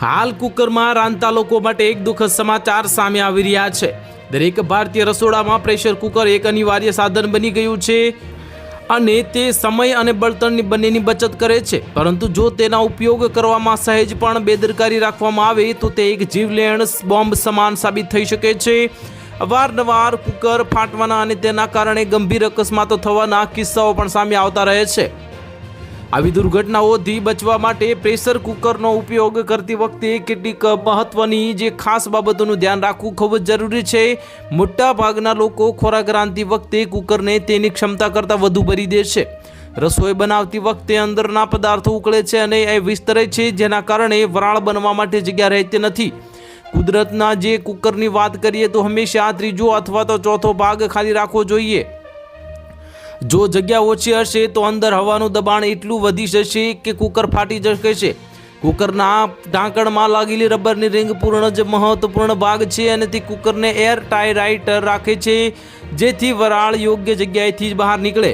હાલ કુકરમાં રાંધતા લોકો માટે એક દુઃખદ સમાચાર સામે આવી રહ્યા છે। દરેક ભારતીય રસોડામાં પ્રેશર કુકર એક અનિવાર્ય સાધન બની ગયું છે અને તે સમય અને બળતણની બંનેની બચત કરે છે, પરંતુ જો તેના ઉપયોગ કરવામાં સહેજ પણ બેદરકારી રાખવામાં આવે તો તે એક જીવલેણ બોમ્બ સમાન સાબિત થઈ શકે છે। અવારનવાર કુકર ફાટવાના અને તેના કારણે ગંભીર અકસ્માતો થવાના કિસ્સાઓ પણ સામે આવતા રહે છે। આવી દુર્ઘટનાઓથી બચવા માટે પ્રેશર કુકરનો ઉપયોગ કરતી વખતે કેટલીક મહત્વની જે ખાસ બાબતોનું ધ્યાન રાખવું ખૂબ જ જરૂરી છે। મોટા ભાગના લોકો ખોરાક રાંધતી વખતે કુકરને તેની ક્ષમતા કરતાં વધુ ભરી દે છે। રસોઈ બનાવતી વખતે અંદરના પદાર્થો ઉકળે છે અને એ વિસ્તરે છે, જેના કારણે વરાળ બનવા માટે જગ્યા રહેતી નથી। કુદરતના જે કુકરની વાત કરીએ તો હંમેશા ત્રીજો અથવા તો ચોથો ભાગ ખાલી રાખવો જોઈએ। જો જગ્યા ઓછી હશે તો અંદર હવાનું દબાણ એટલું વધી જશે કે કુકર ફાટી શકે છે। કુકરના ઢાંકણમાં લાગેલી રબરની રિંગ પૂર્ણ જ મહત્વપૂર્ણ ભાગ છે અને તે કુકરને એર ટાઇટ રાખે છે, જેથી વરાળ યોગ્ય જગ્યાએથી જ બહાર નીકળે।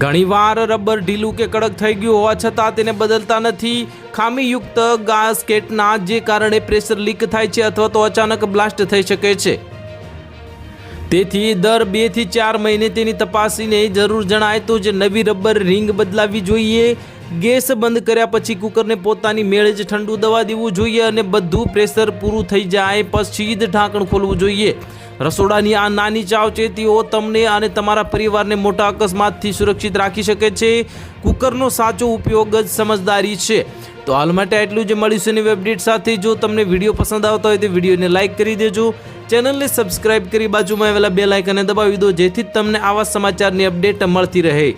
ઘણીવાર રબર ઢીલું કે કડક થઈ ગયું હોવા છતાં તેને બદલતા નથી। ખામીયુક્ત ગાસ્કેટના જે કારણે પ્રેશર લીક થાય છે અથવા તો અચાનક બ્લાસ્ટ થઈ શકે છે। તેથી દર 2 થી 4 મહિને તેની તપાસીને જરૂર જણાય તો જ નવી રબર રિંગ બદલાવી જોઈએ। ગેસ બંધ કર્યા પછી કુકરને પોતાની મેળે જ ઠંડુ દવા દેવું જોઈએ અને બધું પ્રેશર પૂરું થઈ જાય પછી જ ઢાંકણ ખોલવું જોઈએ। રસોડાની આ નાની સાવચેતીઓ તમને અને તમારા પરિવારને મોટા અકસ્માતથી સુરક્ષિત રાખી શકે છે। કુકરનો સાચો ઉપયોગ જ સમજદારી છે। તો હાલ માટે આટલું જ। મળીશું નવી અપડેટ સાથે। જો તમને વિડીયો પસંદ આવતો હોય તો વિડીયોને લાઇક કરી દેજો, ચેનલને સબસ્ક્રાઇબ કરી બાજુમાં આવેલા બેલ આઇકનને દબાવી દો, જેથી તમને આવા સમાચારની અપડેટ મળતી રહે।